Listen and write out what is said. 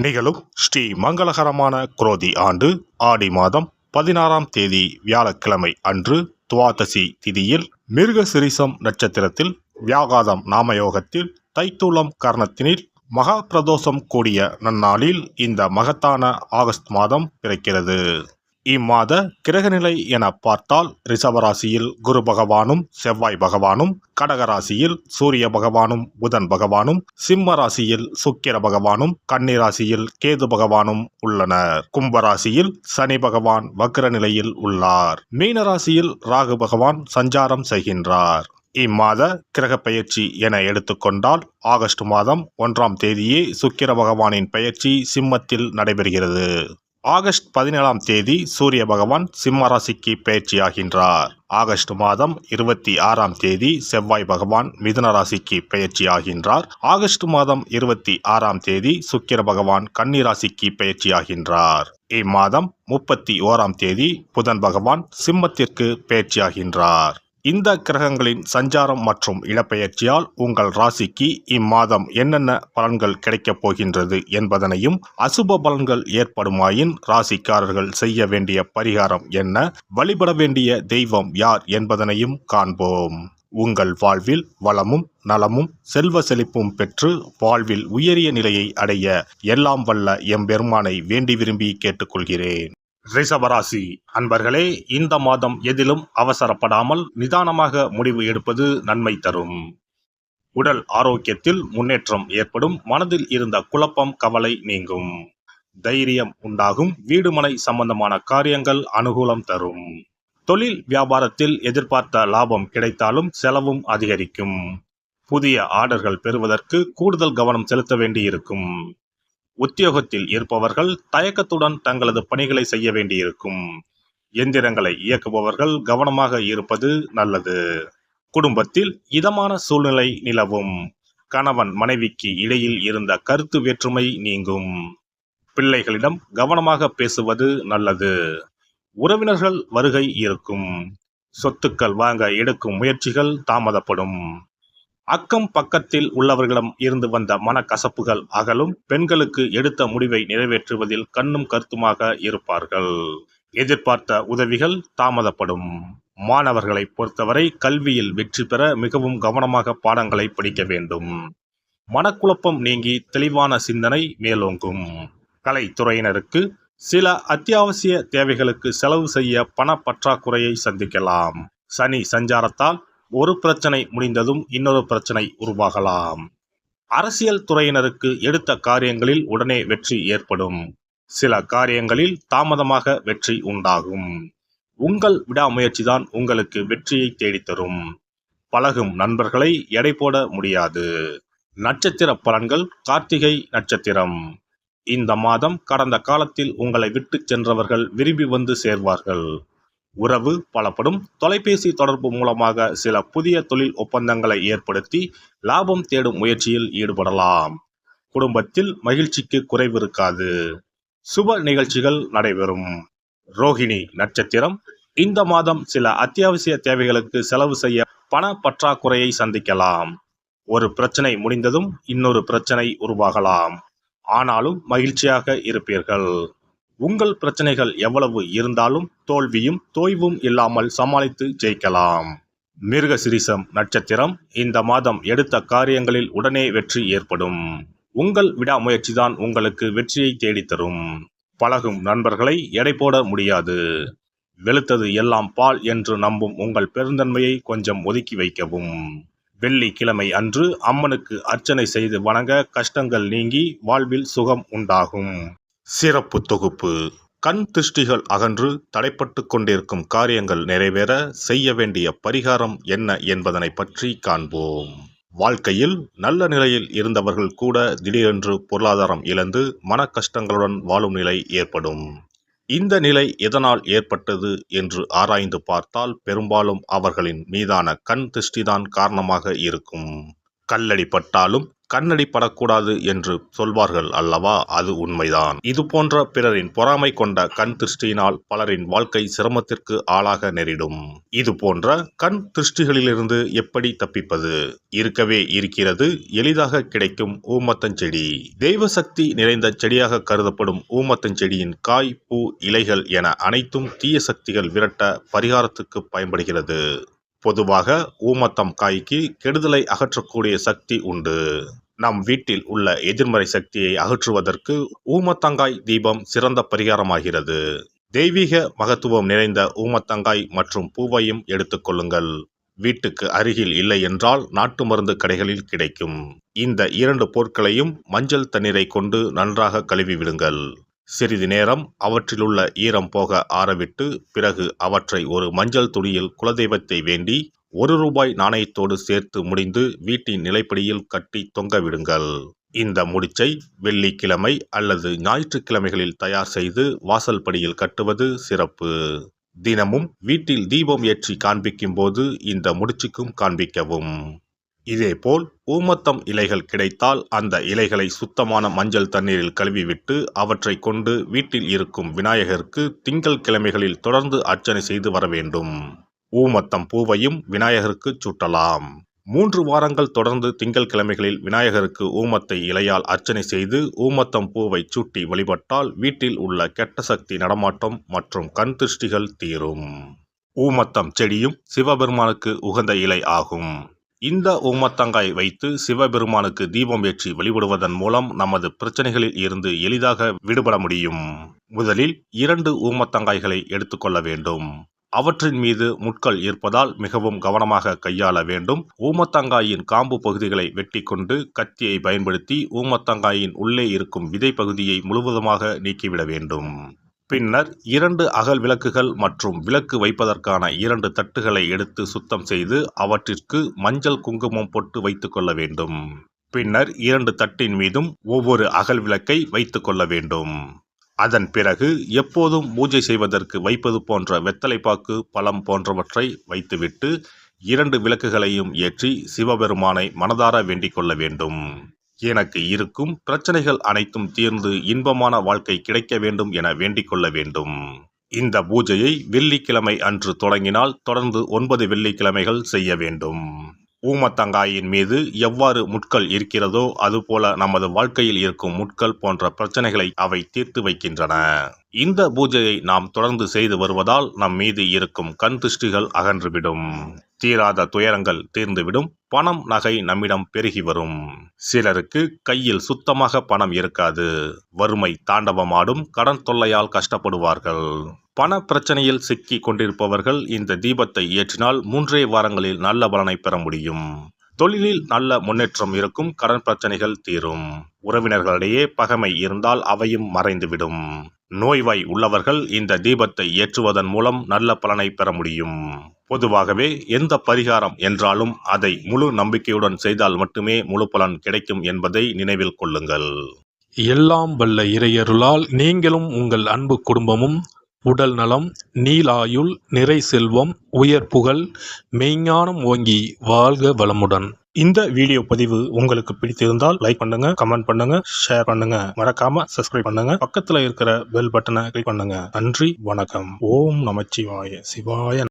நிகழும் ஸ்ரீ மங்களகரமான குரோதி ஆண்டு ஆடி மாதம் 16ஆம் தேதி வியாழக்கிழமை அன்று துவாதசி திதியில் மிருகசிரிசம் நட்சத்திரத்தில் வியாகாதம் நாமயோகத்தில் தைத்தூலம் கர்ணத்தினில் மகா பிரதோஷம் கூடிய நன்னாளில் இந்த மகத்தான ஆகஸ்ட் மாதம் பிறக்கிறது. இம்மாத கிரகநிலை என பார்த்தால் ரிஷபராசியில் குரு பகவானும் செவ்வாய் பகவானும், கடகராசியில் சூரிய பகவானும் புதன் பகவானும், சிம்ம ராசியில் சுக்கிர பகவானும், கன்னிராசியில் கேது பகவானும் உள்ளனர். கும்பராசியில் சனி பகவான் வக்ர நிலையில் உள்ளார். மீனராசியில் ராகு பகவான் சஞ்சாரம் செய்கின்றார். இம்மாத கிரக பெயர்ச்சி என எடுத்துக்கொண்டால் ஆகஸ்ட் மாதம் 1ஆம் தேதியே சுக்கிர பகவானின் பெயர்ச்சி சிம்மத்தில் நடைபெறுகிறது. ஆகஸ்ட் 17ஆம் தேதி சூரிய பகவான் சிம்ம ராசிக்கு பெயர்ச்சியாகின்றார். ஆகஸ்ட் மாதம் 26ஆம் தேதி செவ்வாய் பகவான் மிதுன ராசிக்கு பெயர்ச்சியாகின்றார். ஆகஸ்ட் மாதம் 26ஆம் தேதி சுக்கிர பகவான் கன்னி ராசிக்கு பெயர்ச்சியாகின்றார். இம்மாதம் 31ஆம் தேதி புதன் பகவான் சிம்மத்திற்கு பெயர்ச்சியாகின்றார். இந்த கிரகங்களின் சஞ்சாரம் மற்றும் இடப்பெயர்ச்சியால் உங்கள் ராசிக்கு இம்மாதம் என்னென்ன பலன்கள் கிடைக்கப் போகின்றது என்பதனையும், அசுப பலன்கள் ஏற்படுமாயின் ராசிக்காரர்கள் செய்ய வேண்டிய பரிகாரம் என்ன, வழிபட வேண்டிய தெய்வம் யார் என்பதனையும் காண்போம். உங்கள் வாழ்வில் வளமும் நலமும் செல்வ செழிப்பும் பெற்று வாழ்வில் உயரிய நிலையை அடைய எல்லாம் வல்ல எம்பெருமானை வேண்டி விரும்பி கேட்டுக்கொள்கிறேன். ரிஷபராசி அன்பர்களே, இந்த மாதம் எதிலும் அவசரப்படாமல் நிதானமாக முடிவு எடுப்பது நன்மை தரும். உடல் ஆரோக்கியத்தில் முன்னேற்றம் ஏற்படும். மனதில் இருந்த குழப்பம் கவலை நீங்கும். தைரியம் உண்டாகும். வீடுமனை சம்பந்தமான காரியங்கள் அனுகூலம் தரும். தொழில் வியாபாரத்தில் எதிர்பார்த்த லாபம் கிடைத்தாலும் செலவும் அதிகரிக்கும். புதிய ஆர்டர்கள் பெறுவதற்கு கூடுதல் கவனம் செலுத்த வேண்டியிருக்கும். உத்தியோகத்தில் இருப்பவர்கள் தயக்கத்துடன் தங்களது பணிகளை செய்ய வேண்டியிருக்கும். எந்திரங்களை இயக்குபவர்கள் கவனமாக இருப்பது நல்லது. குடும்பத்தில் இதமான சூழ்நிலை நிலவும். கணவன் மனைவிக்கு இடையில் இருந்த கருத்து வேற்றுமை நீங்கும். பிள்ளைகளிடம் கவனமாக பேசுவது நல்லது. உறவினர்கள் வருகை இருக்கும். சொத்துக்கள் வாங்க எடுக்கும் முயற்சிகள் தாமதப்படும். அக்கம் பக்கத்தில் உள்ளவர்களிடம் இருந்து வந்த மனக்கசப்புகள் அகலும். பெண்களுக்கு எடுத்த முடிவை நிறைவேற்றுவதில் கண்ணும் கருத்துமாக இருப்பார்கள். எதிர்பார்த்த உதவிகள் தாமதப்படும். மாணவர்களை பொறுத்தவரை கல்வியில் வெற்றி பெற மிகவும் கவனமாக பாடங்களை படிக்க வேண்டும். மனக்குழப்பம் நீங்கி தெளிவான சிந்தனை மேலோங்கும். கலைத்துறையினருக்கு சில அத்தியாவசிய தேவைகளுக்கு செலவு செய்ய பண பற்றாக்குறையை சந்திக்கலாம். சனி சஞ்சாரத்தால் ஒரு பிரச்சனை முடிந்ததும் இன்னொரு பிரச்சனை உருவாகலாம். அரசியல் துறையினருக்கு எடுத்த காரியங்களில் உடனே வெற்றி ஏற்படும். சில காரியங்களில் தாமதமாக வெற்றி உண்டாகும். உங்கள் விடாமுயற்சிதான் உங்களுக்கு வெற்றியை தேடித்தரும். பழகும் நண்பர்களை எடை போட முடியாது. நட்சத்திர பலன்கள். கார்த்திகை நட்சத்திரம். இந்த மாதம் கடந்த காலத்தில் உங்களை விட்டு சென்றவர்கள் விரும்பி வந்து சேர்வார்கள். உறவு பலப்படும். தொலைபேசி தொடர்பு மூலமாக சில புதிய தொழில் ஒப்பந்தங்களை ஏற்படுத்தி லாபம் தேடும் முயற்சியில் ஈடுபடலாம். குடும்பத்தில் மகிழ்ச்சிக்கு குறைவு இருக்காது. சுப நிகழ்ச்சிகள் நடைபெறும். ரோகிணி நட்சத்திரம். இந்த மாதம் சில அத்தியாவசிய தேவைகளுக்கு செலவு செய்ய பண பற்றாக்குறையை சந்திக்கலாம். ஒரு பிரச்சனை முடிந்ததும் இன்னொரு பிரச்சனை உருவாகலாம். ஆனாலும் மகிழ்ச்சியாக இருப்பீர்கள். உங்கள் பிரச்சனைகள் எவ்வளவு இருந்தாலும் தோல்வியும் தோய்வும் இல்லாமல் சமாளித்து ஜெயிக்கலாம். மிருகசிரிசம் நட்சத்திரம். இந்த மாதம் எடுத்த காரியங்களில் உடனே வெற்றி ஏற்படும். உங்கள் விடாமுயற்சிதான் உங்களுக்கு வெற்றியை தேடித்தரும். பழகும் நண்பர்களை எடை போட முடியாது. வெளுத்தது எல்லாம் பால் என்று நம்பும் உங்கள் பெருந்தன்மையை கொஞ்சம் ஒதுக்கி வைக்கவும். வெள்ளிக்கிழமை அன்று அம்மனுக்கு அர்ச்சனை செய்து வணங்க கஷ்டங்கள் நீங்கி வாழ்வில் சுகம் உண்டாகும். சிறப்பு தொகுப்பு. கண் திருஷ்டிகள் அகன்று தடைப்பட்டு கொண்டிருக்கும் காரியங்கள் நிறைவேற செய்ய வேண்டிய பரிகாரம் என்ன என்பதனை பற்றி காண்போம். வாழ்க்கையில் நல்ல நிலையில் இருந்தவர்கள் கூட திடீரென்று பொருளாதாரம் இழந்து மன கஷ்டங்களுடன் வாழும் நிலை ஏற்படும். இந்த நிலை எதனால் ஏற்பட்டது என்று ஆராய்ந்து பார்த்தால் பெரும்பாலும் அவர்களின் மீதான கண் திருஷ்டிதான் காரணமாக இருக்கும். கல்லடி பட்டாலும் கண்ணடி படக்கூடாது என்று சொல்வார்கள் அல்லவா, அது உண்மைதான். இது போன்ற பிறரின் பொறாமை கொண்ட கண் திருஷ்டியினால் பலரின் வாழ்க்கை சிரமத்திற்கு ஆளாக நேரிடும். இது போன்ற கண் திருஷ்டிகளிலிருந்து எப்படி தப்பிப்பது? இருக்கவே இருக்கிறது எளிதாக கிடைக்கும் ஊமத்தஞ்செடி. தெய்வ சக்தி நிறைந்த செடியாக கருதப்படும் ஊமத்தஞ்செடியின் காய், பூ, இலைகள் என அனைத்தும் தீய சக்திகள் விரட்ட பரிகாரத்துக்கு பயன்படுகிறது. பொதுவாக ஊமத்தம் காய்க்கு கெடுதலை அகற்றக்கூடிய சக்தி உண்டு. நம் வீட்டில் உள்ள எதிர்மறை சக்தியை அகற்றுவதற்கு ஊமத்தங்காய் தீபம் சிறந்த பரிகாரமாகிறது. தெய்வீக மகத்துவம் நிறைந்த ஊமத்தங்காய் மற்றும் பூவையும் எடுத்துக்கொள்ளுங்கள். வீட்டுக்கு அருகில் இல்லை என்றால் நாட்டு மருந்து கடைகளில் கிடைக்கும். இந்த 2 பொருட்களையும் மஞ்சள் தண்ணீரை கொண்டு நன்றாக கழுவி விடுங்கள். சிறிது நேரம் அவற்றிலுள்ள ஈரம் போக ஆறவிட்டு பிறகு அவற்றை ஒரு மஞ்சள் துணியில் குலதெய்வத்தை வேண்டி ₹1 நாணயத்தோடு சேர்த்து முடிந்து வீட்டின் நிலைப்படியில் கட்டி தொங்க விடுங்கள். இந்த முடிச்சை வெள்ளிக்கிழமை அல்லது ஞாயிற்றுக்கிழமைகளில் தயார் செய்து வாசல் படியில் கட்டுவது சிறப்பு. தினமும் வீட்டில் தீபம் ஏற்றி காண்பிக்கும் போது இந்த முடிச்சுக்கும் காண்பிக்கவும். இதேபோல் ஊமத்தம் இலைகள் கிடைத்தால் அந்த இலைகளை சுத்தமான மஞ்சள் தண்ணீரில் கழுவிவிட்டு அவற்றை கொண்டு வீட்டில் இருக்கும் விநாயகருக்கு திங்கள் கிழமைகளில் தொடர்ந்து அர்ச்சனை செய்து வர வேண்டும். ஊமத்தம் பூவையும் விநாயகருக்கு சூட்டலாம். 3 வாரங்கள் தொடர்ந்து திங்கள் கிழமைகளில் விநாயகருக்கு ஊமத்தை இலையால் அர்ச்சனை செய்து ஊமத்தம் பூவை சூட்டி வழிபட்டால் வீட்டில் உள்ள கெட்ட சக்தி நடமாட்டம் மற்றும் கண் திருஷ்டிகள் தீரும். ஊமத்தம் செடியும் சிவபெருமானுக்கு உகந்த இலை ஆகும். இந்த ஊமத்தங்காய் வைத்து சிவபெருமானுக்கு தீபம் ஏற்றி வழிபடுவதன் மூலம் நமது பிரச்சனைகளில் இருந்து எளிதாக விடுபட முடியும். முதலில் 2 ஊமத்தங்காய்களை எடுத்துக்கொள்ள வேண்டும். அவற்றின் மீது முட்கள் இருப்பதால் மிகவும் கவனமாக கையாள வேண்டும். ஊமத்தங்காயின் காம்பு பகுதிகளை வெட்டி கொண்டு கத்தியை பயன்படுத்தி ஊமத்தங்காயின் உள்ளே இருக்கும் விதை பகுதியை முழுவதுமாக நீக்கிவிட வேண்டும். பின்னர் 2 அகல் விளக்குகள் மற்றும் விளக்கு வைப்பதற்கான 2 தட்டுகளை எடுத்து சுத்தம் செய்து அவற்றிற்கு மஞ்சள் குங்குமம் போட்டு வைத்துக் கொள்ள வேண்டும். பின்னர் 2 தட்டின் மீதும் ஒவ்வொரு அகல் விளக்கை வைத்துக் கொள்ள வேண்டும். அதன் பிறகு எப்போதும் பூஜை செய்வதற்கு வைப்பது போன்ற வெத்தலைப்பாக்கு, பழம் போன்றவற்றை வைத்துவிட்டு 2 விளக்குகளையும் ஏற்றி சிவபெருமானை மனதார வேண்டிக் கொள்ள வேண்டும். எனக்கு இருக்கும் பிரச்சனைகள் அனைத்தும் தீர்ந்து இன்பமான வாழ்க்கை கிடைக்க வேண்டும் என வேண்டிக் கொள்ள வேண்டும். இந்த பூஜையை வெள்ளிக்கிழமை அன்று தொடங்கினால் தொடர்ந்து 9 வெள்ளிக்கிழமைகள் செய்ய வேண்டும். ஊமத்தங்காயின் மீது எவ்வாறு முட்கள் இருக்கிறதோ அதுபோல நமது வாழ்க்கையில் இருக்கும் முட்கள் போன்ற பிரச்சனைகளை அவை தீர்த்து வைக்கின்றன. இந்த பூஜையை நாம் தொடர்ந்து செய்து வருவதால் நம் மீது இருக்கும் கண் திருஷ்டிகள் அகன்றுவிடும். தீராத துயரங்கள் தீர்ந்துவிடும். பணம், நகை நம்மிடம் பெருகி வரும். சிலருக்கு கையில் சுத்தமாக பணம் இருக்காது. வறுமை தாண்டவமாடும். கடன் தொல்லையால் கஷ்டப்படுவார்கள். பண பிரச்சனையில் சிக்கி கொண்டிருப்பவர்கள் இந்த தீபத்தை ஏற்றினால் 3 வாரங்களில் நல்ல பலனை பெற முடியும். தொழிலில் நல்ல முன்னேற்றம் இருக்கும். கடன் பிரச்சனைகள் தீரும். உறவினர்களிடையே பகைமை இருந்தால் அவையும் மறைந்துவிடும். நோய்வாய் உள்ளவர்கள் இந்த தீபத்தை ஏற்றுவதன் மூலம் நல்ல பலனை பெற முடியும். பொதுவாகவே எந்த பரிகாரம் என்றாலும் அதை முழு நம்பிக்கையுடன் செய்தால் மட்டுமே முழு பலன் கிடைக்கும் என்பதை நினைவில் கொள்ளுங்கள். எல்லாம் வல்ல இறையருளால் நீங்களும் உங்கள் அன்பு குடும்பமும் உடல் நலம், நீலாயுள், நிறை செல்வம், உயர் புகழ், மெய்ஞானம் ஓங்கி வாழ்க வளமுடன். இந்த வீடியோ பதிவு உங்களுக்கு பிடித்திருந்தால் லைக் பண்ணுங்க, கமெண்ட் பண்ணுங்க, ஷேர் பண்ணுங்க. மறக்காம சப்ஸ்கிரைப் பண்ணுங்க. பக்கத்துல இருக்கிற பெல் பட்டனை கிளிக் பண்ணுங்க. நன்றி, வணக்கம். ஓம் நமச்சிவாய. சிவாய